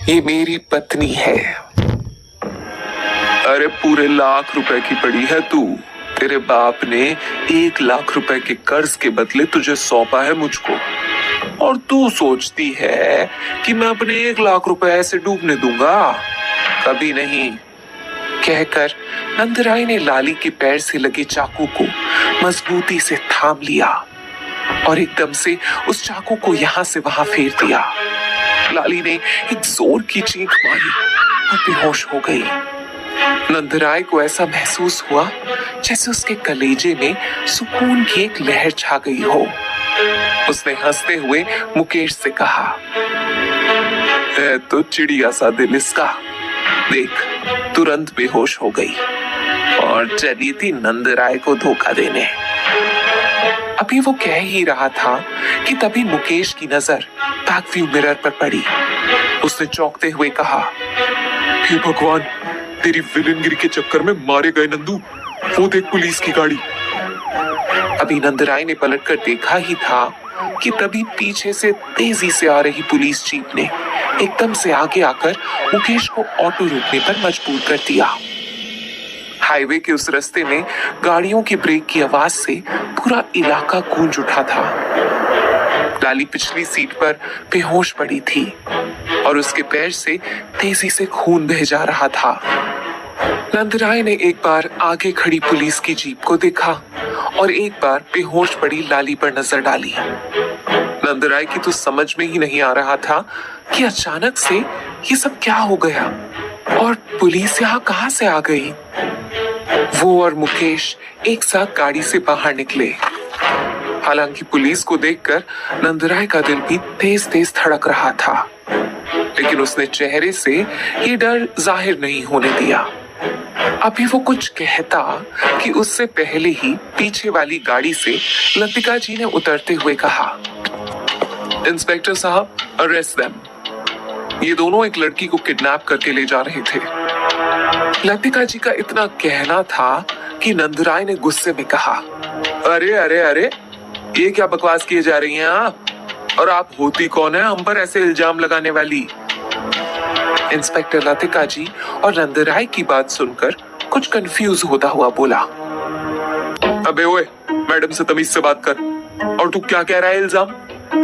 ये मेरी पत्नी है। अरे पूरे लाख रुपए की पड़ी है तू। तेरे बाप ने 1 लाख रुपए के कर्ज के बदले तुझे सौंपा है मुझको, और तू सोचती है कि मैं अपने 1 लाख रुपए ऐसे डूबने दूंगा? कभी नहीं। कहकर नंदराय ने लाली के पैर से लगे चाकू को मजबूती से थाम लिया और एकदम से उस चाकू को यहां से वहां फेर दिया। लाली ने एक जोर की चीख मारी और बेहोश हो गई। नंदराय को ऐसा महसूस हुआ जैसे उसके कलेजे में सुकून की एक लहर छा गई हो। उसने हंसते हुए मुकेश से कहा, है तो चिड़िया सा दिल इसका, देख तुरंत बेहोश हो गई और चली थी नंदराय को धोखा देने। अभी वो कह ही रहा था कि तभी मुकेश की नजर बैकव्यू मिरर पर पड़ी। उसने चौंकते हुए कहा, हे भगवान, तेरी विलनगिरी के चक्कर में मारे गए नंदू, वो देख पुलिस की गाड़ी। अभी नंदराय ने पलटकर देखा ही था कि तभी पीछे से तेजी से आ रही पुलिस जीप ने एकदम से आगे आकर मुकेश को ऑटो रोकने पर मजबूर कर दिया। हाईवे के उस रास्ते में गाड़ियों की ब्रेक की आवाज से पूरा इलाका गूंज उठा था। लाली पिछली सीट पर बेहोश पड़ी थी और उसके पैर से तेजी से खून बह जा रहा था। नंदराय ने एक बार आगे खड़ी पुलिस की जीप को देखा और एक बार बेहोश पड़ी लाली पर नजर डाली। नंदराय की तो समझ में ही नहीं आ रहा था कि अचानक से ये सब क्या हो गया और पुलिस यहाँ कहाँ से आ गई। वो और मुकेश एक साथ गाड़ी से बाहर निकले। हालांकि पुलिस को देखकर नंदराय का दिल भी तेज तेज धड़क रहा था, लेकिन उसने चेहरे से ये डर जाहिर नहीं होने दिया। अभी वो कुछ कहता कि उससे पहले ही पीछे वाली गाड़ी से लतिका जी ने उतरते हुए कहा, इंस्पेक्टर साहब, अरेस्ट देम। ये दोनों एक लड़की को किडनैप करके ले जा रहे थे। लतिका जी का इतना कहना था कि नंदराय ने गुस्से में कहा, अरे अरे अरे, ये क्या बकवास किए जा रही हैं आप? और आप होती कौन है हम पर ऐसे इल्जाम लगाने वाली? इंस्पेक्टर लतिका जी और नंदराय की बात सुनकर कुछ कंफ्यूज होता हुआ बोला, अबे ओए, मैडम से तमीज से बात कर। और तू क्या कह रहा है इल्जाम?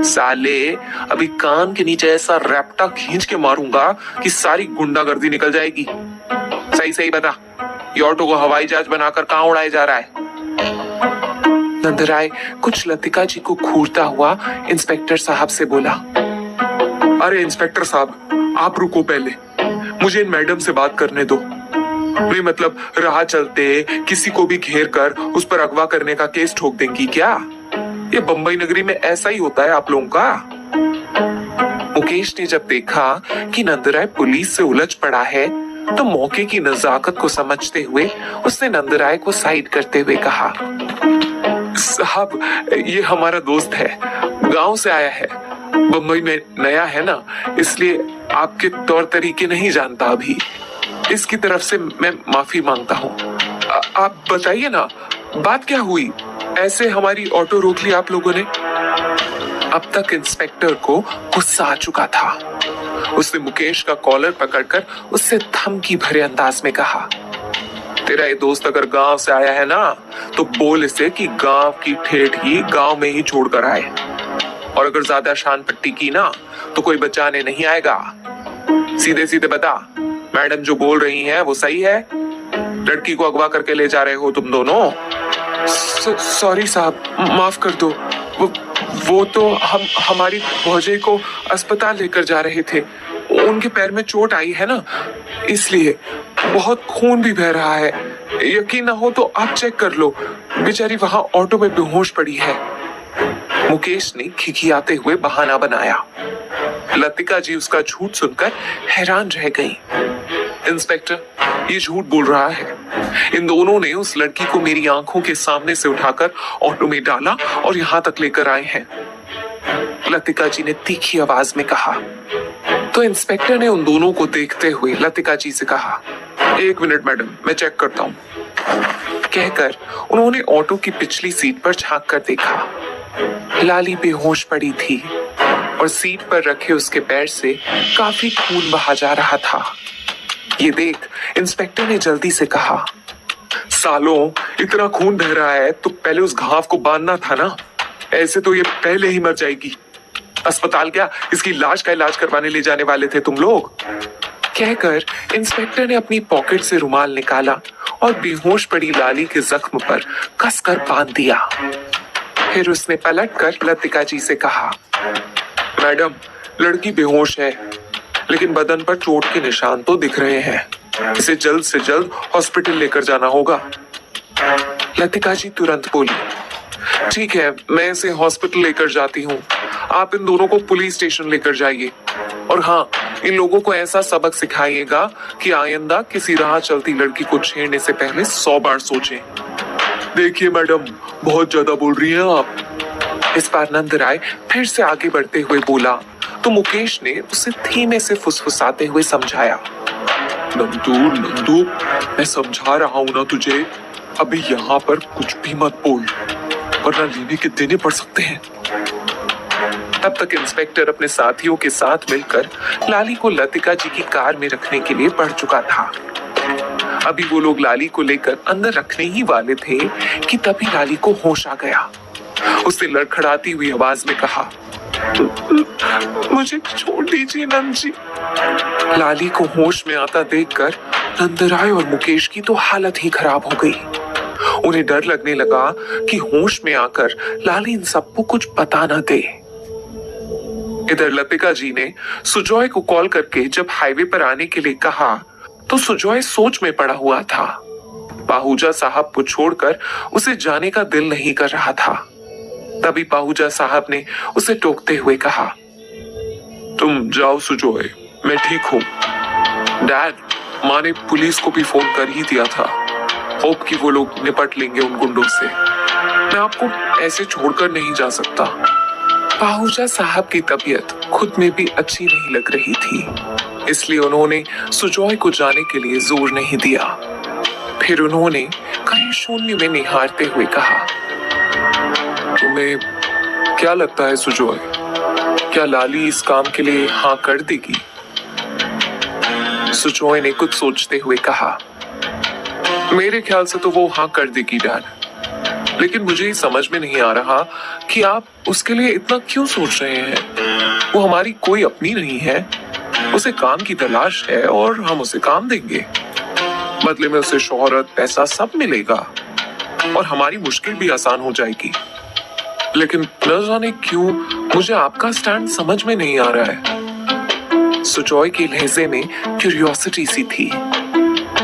साले, अभी कान के नीचे ऐसा रैप्टा खींच के मारूंगा कि सारी गुंडागर्दी निकल जाएगी। सही सही बता, ये ऑटो को हवाई जहाज बनाकर कहाँ उड़ाया जा रहा है? नंदराय कुछ लतिका जी को घूरता हुआ इंस्पेक्टर साहब से बोला, अरे इंस्पेक्टर साहब, आप रुको पहले, मुझे इन मैडम से बात करने दो। नहीं मतलब राह चलते किसी को भी घेर कर उस पर अगवा करने का केस ठोक देंगी क्या? ये बंबई नगरी में ऐसा ही होता है आप लोगों का। मुकेश ने जब देखा कि नंदराय पुलिस से उलझ पड़ा है तो मौके की नजाकत को समझते हुए उसने नंदराय को साइड करते हुए कहा, साहब, ये हमारा दोस्त है, गांव से आया है, बंबई में नया है ना, इसलिए आपके तौर तरीके नहीं जानता अभी। इसकी तरफ से मैं माफी मांगता हूँ। आप बताइए ना, बात क्या हुई? ऐसे हमारी ऑटो रोक ली आप लोगों ने। अब तक इंस्पेक्टर को गुस्सा आ चुका था। उसने मुकेश का कॉलर पकड़कर उससे धमकी भरे अंदाज में कहा, तेरा ये दोस्त अगर गांव से आया है ना तो बोल इसे कि गांव की ठेठ ही गांव में ही छोड़ कर आए, और अगर ज्यादा शान पट्टी की ना तो कोई बचाने नहीं आएगा। सीधे सीधे बता, मैडम जो बोल रही हैं वो सही है? लड़की को अगवा करके ले जा रहे हो तुम दोनों? सॉरी साहब, माफ कर दो। वो तो हमारी भौजाई को अस्पताल लेकर जा रहे थे, उनके पैर में चोट आई है ना, इसलिए बहुत खून भी बह रहा है। यकीन ना हो तो आप चेक कर लो, बेचारी वहां ऑटो में बेहोश पड़ी है। मुकेश ने खिखियाते हुए बहाना बनाया। लतिका जी उसका झूठ सुनकर हैरान रह गई। इंस्पेक्टर, ये झूठ बोल रहा है। इन दोनों ने उस लड़की को मेरी आंखों के सामने से उठाकर ऑटो में डाला और यहाँ तक लेकर आए हैं, लतिका जी ने तीखी आवाज में कहा। तो इंस्पेक्टर ने उन दोनों को देखते हुए लतिका जी से कहा, 1 मिनट मैडम, मैं चेक करता हूँ। कहकर उन्होंने ऑटो की पिछली सीट पर झांक कर देखा। लाली बेहोश पड़ी थी और और सीट पर रखे उसके पैर से काफी खून बहा जा रहा था। ये देख इंस्पेक्टर ने जल्दी से कहा, सालों इतना खून बह रहा है तो पहले उस घाव को बांधना था ना, ऐसे तो ये पहले ही मर जाएगी। अस्पताल क्या, इसकी लाश का इलाज करवाने ले जाने वाले थे तुम लोग। कहकर इंस्पेक्टर ने अपनी पॉकेट से रुमाल निकाला और बेहोश पड़ी लाली के जख्म पर कसकर बांध दिया। फिर उसने पलटकर लतिका जी से कहा, मैडम लड़की बेहोश है, लेकिन बदन पर चोट के निशान तो दिख रहे हैं। इसे जल्द से जल्द हॉस्पिटल लेकर जाना होगा। लतिका जी तुरंत बोली, ठीक है, मैं इसे हॉस्पिटल लेकर जाती हूँ। आप इन दोनों को पुलिस स्टेशन लेकर जाइए। और हाँ, इन लोगों को ऐसा सबक सिखाइएगा कि आइंदा किसी राह चलती लड़की को छेड़ने से पहले 100 बार सोचें। देखिए मैडम, बहुत ज्यादा बोल रही हैं आप। इस बार नंदराय फिर से आगे बढ़ते हुए बोला तो मुकेश ने उसे धीमे से फुसफुसाते हुए समझाया, नंदू, मैं समझा रहा हूं ना तुझे, अभी यहाँ पर कुछ भी मत बोल, वरना लेने के देने पड़ सकते हैं। तब तक इंस्पेक्टर अपने साथियों के साथ मिलकर लाली को लतिका जी की कार में रखने के लिए बढ़ चुका था। अभी वो लोग लाली को लेकर अंदर रखने ही वाले थे कि तभी लाली को होश आ गया। उसने लड़खड़ाती हुई आवाज में कहा, मुझे छोड़ दीजिए नंद जी। लाली को होश में आता देखकर नंदराय और मुकेश की तो हालत ही खराब हो गई। उन्हें डर लगने लगा कि होश में आकर लाली इन सबको कुछ बता न दे। इधर लतिका जी ने सुजॉय को कॉल करके जब हाईवे पर आने के लिए कहा तो सुजॉय सोच में पड़ा हुआ था। पाहूजा साहब को छोड़कर उसे जाने का दिल नहीं कर रहा था। तभी पाहूजा साहब ने उसे टोकते हुए कहा, तुम जाओ सुजॉय, मैं ठीक हूं। डैड, माँ ने पुलिस को भी फोन कर ही दिया था। होप कि वो लोग निपट लेंगे उन गुंडों से। मैं आपको ऐसे छोड़कर नहीं जा सकता। पाहूजा साहब की तबीयत खुद में भी अच्छी नहीं लग रही थी, इसलिए उन्होंने सुजॉय को जाने के लिए जोर नहीं दिया। फिर उन्होंने कहीं शून्य में निहारते हुए कहा, तुम्हें क्या लगता है सुजॉय, क्या लाली इस काम के लिए हाँ कर देगी? सुजॉय ने कुछ सोचते हुए कहा, मेरे ख्याल से तो वो हाँ कर देगी डैड, लेकिन मुझे समझ में नहीं आ रहा कि आप उसके लिए इतना क्यों सोच रहे हैं। वो हमारी कोई अपनी नहीं है, उसे काम की तलाश है और हम उसे काम देंगे। बदले में उसे शोहरत, पैसा सब मिलेगा और हमारी मुश्किल भी आसान हो जाएगी। लेकिन न जाने क्यों मुझे आपका स्टैंड समझ में नहीं आ रहा है। सुजॉय के लहजे में क्यूरियोसिटी सी थी,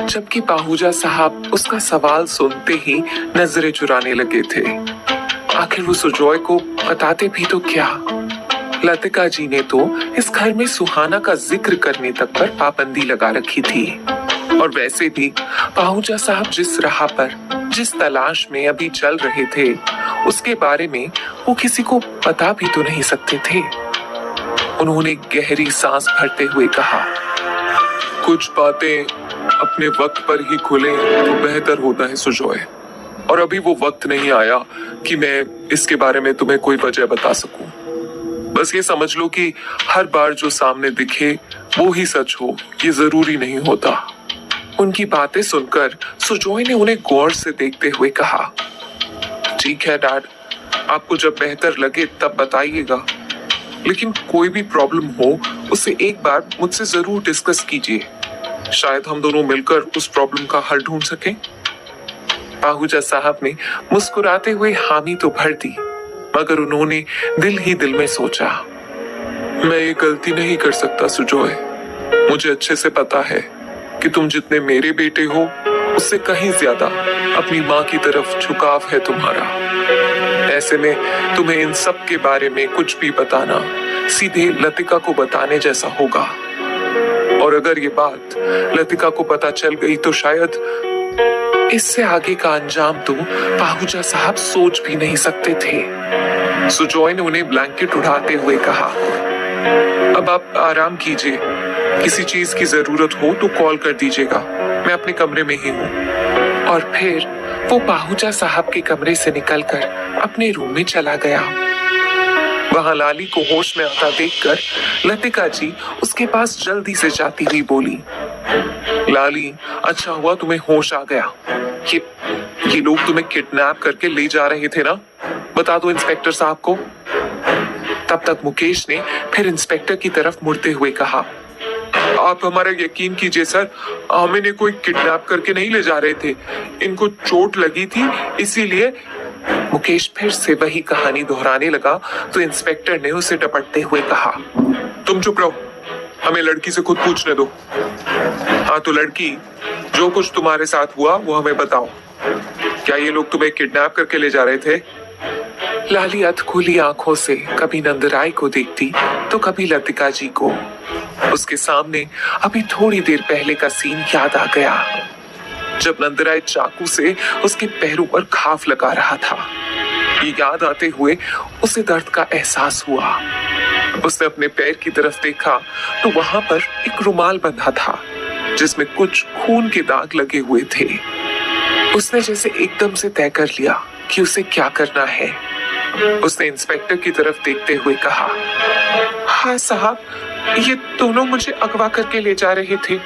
जबकि पाहूजा साहब उसका सवाल सुनते ही नजरें चुराने लगे थे। आखिर वो सुजॉय को बताते भी तो क्या। लतिका जी ने तो इस घर में सुहाना का जिक्र करने तक पर पाबंदी लगा रखी थी, और वैसे भी पाहूजा साहब जिस राह पर, जिस तलाश में अभी चल रहे थे, उसके बारे में वो किसी को बता भी तो नहीं सकते थे। उन्होंने गहरी सांस भरते हुए कहा, कुछ बातें अपने वक्त पर ही खुले तो बेहतर होता है सुजॉय, और अभी वो वक्त नहीं आया कि मैं इसके बारे में तुम्हें कोई वजह बता सकूं। बस ये समझ लो कि हर बार जो सामने दिखे वो ही सच हो, ये जरूरी नहीं होता। उनकी बातें सुनकर सुजॉय ने उन्हें गौर से देखते हुए कहा, ठीक है डैड, आपको जब बेहतर लगे तब बताइएगा, लेकिन कोई भी प्रॉब्लम हो उसे एक बार मुझसे जरूर डिस्कस कीजिए। शायद हम दोनों मिलकर उस प्रॉब्लम का हल ढूंढ सकें। पाहूजा साहब ने मुस्कुराते हुए हामी तो भर दी, मगर उन्होंने दिल ही दिल में सोचा, मैं ये गलती नहीं कर सकता सुजॉय। मुझे अच्छे से पता है कि तुम जितने मेरे बेटे हो उससे कहीं ज्यादा अपनी माँ की तरफ झुकाव है तुम्हारा। ऐसे में तुम्हें इन सब के बारे में कुछ भी बताना सीधे लतिका को बताने जैसा होगा, और अगर ये बात लतिका को पता चल गई तो शायद इससे आगे का अंजाम तो पाहूजा साहब सोच भी नहीं सकते थे। सुजॉय ने उन्हें ब्लैंकेट उठाते हुए कहा, अब आप आराम कीजिए, किसी चीज की जरूरत हो तो कॉल कर दीजिएगा, मैं अपने कमरे में ही हूँ। और फिर वो पाहूजा साहब के कमरे से निकलकर अपने रूम में चला गया। वहां लाली को होश में आता देखकर लतिका जी उसके पास जल्दी से जाती हुई बोली, लाली, अच्छा हुआ तुम्हें होश आ गया। ये लोग तुम्हें किडनैप करके ले जा रहे थे ना? बता दो इंस्पेक्टर साहब को। तब तक मुकेश ने फिर इंस्पेक्टर की तरफ मुड़ते हुए कहा, आप हमारा यकीन कीजिए सर, हमें कोई किडनैप करके नहीं ले जा रहे थे, इनको चोट लगी थी इसीलिए। मुकेश फिर से वही कहानी दोहराने लगा तो इंस्पेक्टर ने उसे डपटते हुए कहा, तुम चुप रहो, हमें लड़की से खुद पूछने दो। हाँ तो लड़की, जो कुछ तुम्हारे साथ हुआ वो हमें बताओ। क्या ये लोग तुम्हें किडनैप करके ले जा रहे थे? लाली अधखुली आंखों से कभी नंदराय को देखती तो कभी लतिका जी को। उसके सामने अभी थोड़ी देर पहले का सीन याद आ गया, जब नंदराय चाकू से उसके पैरों पर घाव लगा रहा था। ये याद आते हुए उसे दर्द का एहसास हुआ। उसने अपने पैर की तरफ देखा तो वहां पर एक रुमाल बंधा था जिसमें कुछ खून के दाग लगे हुए थे। उसने जैसे एकदम से तय कर लिया कि उसे क्या करना है। उसने इंस्पेक्टर की तरफ देखते हुए कहा, हाँ साहब, ये दोनों मुझे अगवा करके ले जा रहे थे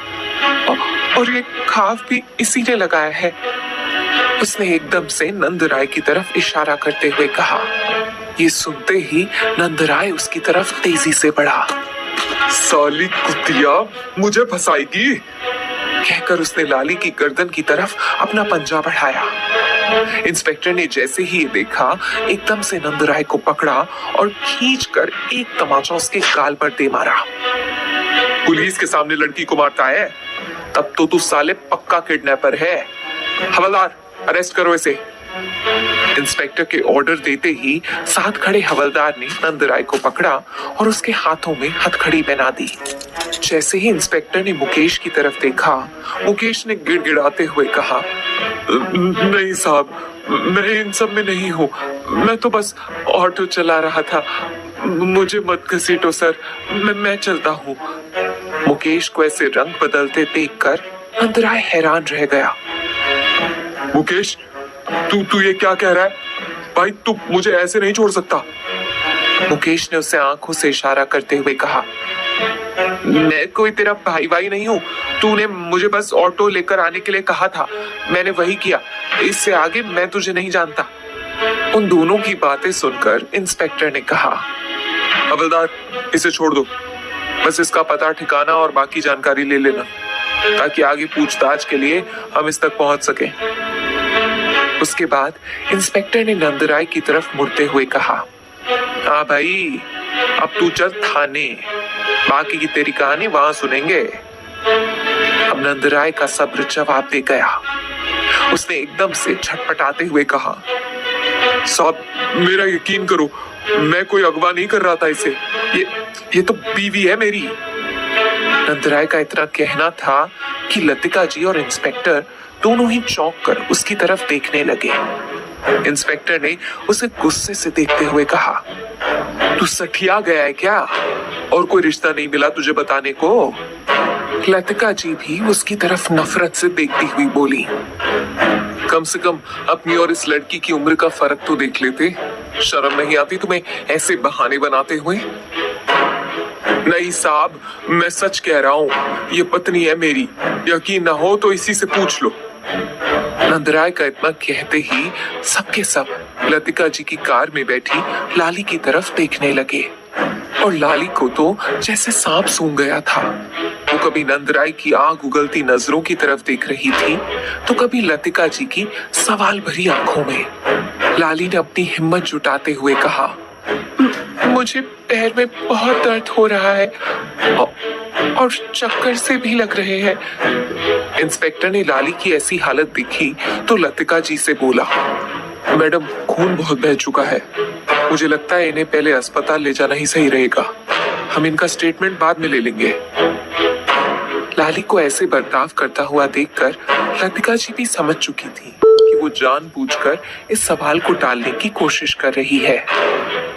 और ये घाव भी इसी ने लगाया है। उसने एकदम से नंदराय की तरफ इशारा करते हुए कहा। ये सुनते ही नंदराय उसकी तरफ तेजी से बढ़ा। साली कुतिया, मुझे फंसाएगी, कहकर उसने लाली की गर्दन की तरफ अपना पंजा बढ़ाया। इंस्पेक्टर ने जैसे ही ये देखा, एकदम से नंदराय को पकड़ा और खींचकर एक तमाचा उसके गाल पर दे मारा। पुलिस के सामने लड़की को मारता है? तब तो तू साले पक्का किडनैपर है। हवलदार, अरेस्ट करो इसे। इंस्पेक्टर के ऑर्डर देते ही साथ खड़े हवलदार ने नंदराय को पकड़ा और उसके हाथों में हथकड़ी पहना दी। जैसे ही इंस्पेक्टर ने मुकेश की तरफ देखा, मुकेश ने गिड़गिड़ाते हुए कहा, नहीं साहब, मैं इन सब में नहीं हूँ, मैं तो बस ऑटो चला रहा था, मुझे मत घसीटो सर, मैं चलता हूँ। मुकेश को ऐसे रंग बदलते देखकर नंदराय हैरान रह गया। मुकेश, तू ये क्या कह रहा है? भाई तू मुझे ऐसे नहीं छोड़ सकता। मुकेश ने उसे आंखों से इशारा करते हुए कहा, मैं कोई तेरा भाई नहीं हूँ, तूने मुझे बस ऑटो लेकर आने के लिए कहा था, मैंने वही किया, इससे आगे मैं तुझे नहीं जानता। उन दोनों की बातें सुनकर इंस्पेक्टर ने कहा, हवलदार, इसे छोड़ दो, बस इसका पता ठिकाना और बाकी जानकारी ले लेना ताकि आगे पूछताछ के लिए हम इस तक पहुंच सके। उसके बाद इंस्पेक्टर ने नंदराय की तरफ मुड़ते हुए कहा, हाँ भाई, अब तू चल थाने, बाकी की तेरी कहानी वहां सुनेंगे। अब नंदराय का सब्र जवाब दे गया। उसने एकदम से छटपटाते हुए कहा, साहब मेरा यकीन करो, मैं कोई अगवा नहीं कर रहा था इसे, ये तो बीवी है मेरी। नंदराय का इतना कहना था कि लतिका जी और इंस्पेक्टर दोनों ही चौंक कर उसकी तरफ देखने लगे। इंस्पेक्टर ने उसे गुस्से से देखते हुए कहा, तू सठिया गया है क्या? और कोई रिश्ता नहीं मिला तुझे बताने को? लतिका जी भी उसकी तरफ नफरत से देखती हुई बोली, कम से कम अपनी और इस लड़की की उम्र का फर्क तो देख लेते, शर्म नहीं आती तुम्हें ऐसे बहाने बनाते हुए? नहीं साहब, मैं सच कह रहा हूँ, ये पत्नी है मेरी, यकीन ना हो तो इसी से पूछ लो। नंदराय का इतना कहते ही सबके सब लतिका जी की कार में बैठी लाली की तरफ देखने लगे और लाली को तो जैसे सांप सूंघ गया था। वो कभी नंदराय की आग उगलती नजरों की तरफ देख रही थी तो कभी लतिका जी की सवाल भरी आंखों में। लाली ने अपनी हिम्मत जुटाते हुए कहा, मुझे पैर में बहुत दर्द हो रहा है और चक्कर से भी लग रहे हैं। इंस्पेक्टर ने लाली की ऐसी हालत देखी तो लतिका जी से बोला, मैडम खून बहुत बह चुका है, मुझे लगता है इन्हें पहले अस्पताल ले जाना ही सही रहेगा, हम इनका स्टेटमेंट बाद में ले लेंगे। लाली को ऐसे बर्ताव करता हुआ देखकर लतिका जी भी समझ चुकी थी कि वो जानबूझकर इस सवाल को टालने की कोशिश कर रही है।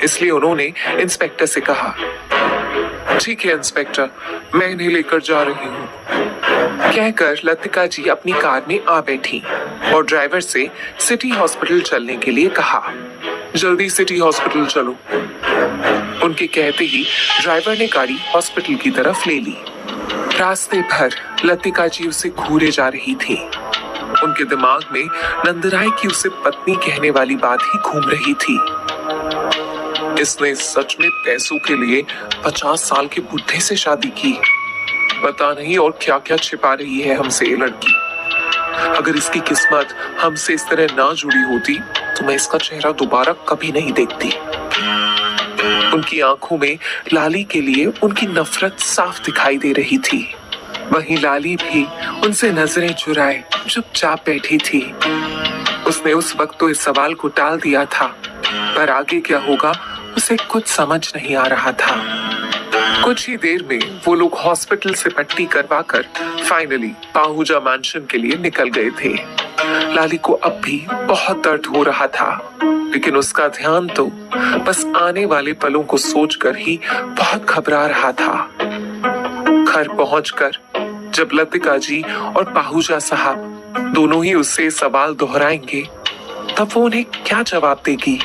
इसलिए उन्होंने इंस्पेक्टर से कहा, ठीक है इंस्पेक्टर, मैं इन्हें लेकर जा रही हूँ। कहकर लतिका जी अपनी कार में आ बैठी और ड्राइवर से सिटी हॉस्पिटल चलने के लिए कहा। जल्दी सिटी हॉस्पिटल चलो। उनके कहते ही ड्राइवर ने गाड़ी हॉस्पिटल की तरफ ले ली। रास्ते भर लतिका जी उसे घूरे जा रही थी। उनके दिमाग में नंदराय की उसे पत्नी कहने वाली बात ही घूम रही थी। इसने सच में पैसों के लिए 50 साल के बुढ़े से शादी की। पता नहीं और क्या क्या छिपा रही है हमसे ये लड़की। अगर इसकी किस्मत हमसे इस तरह ना जुड़ी होती तो मैं इसका चेहरा दोबारा कभी नहीं देखती। उनकी आंखों में लाली के लिए उनकी नफरत साफ दिखाई दे रही थी। वहीं लाली भी उनसे नजरें चुराए चुपचाप बैठी थी। उसने उस वक्त तो इस सवाल को टाल दिया था, पर आगे क्या होगा उसे कुछ समझ नहीं आ रहा था। कुछ ही देर में वो लोग हॉस्पिटल से पट्टी करवाकर फाइनली पाहुजा मैंशन के लिए निकल गए थे। लाली को अब भी बहुत दर्द हो रहा था, लेकिन उसका ध्यान तो बस आने वाले पलों को सोचकर ही बहुत घबरा रहा था। घर पहुंचकर जब लतिका जी और पाहुजा साहब दोनों ही उससे सवाल दोहराएंगे, तब वो उन्हें क्या जवाब देगी।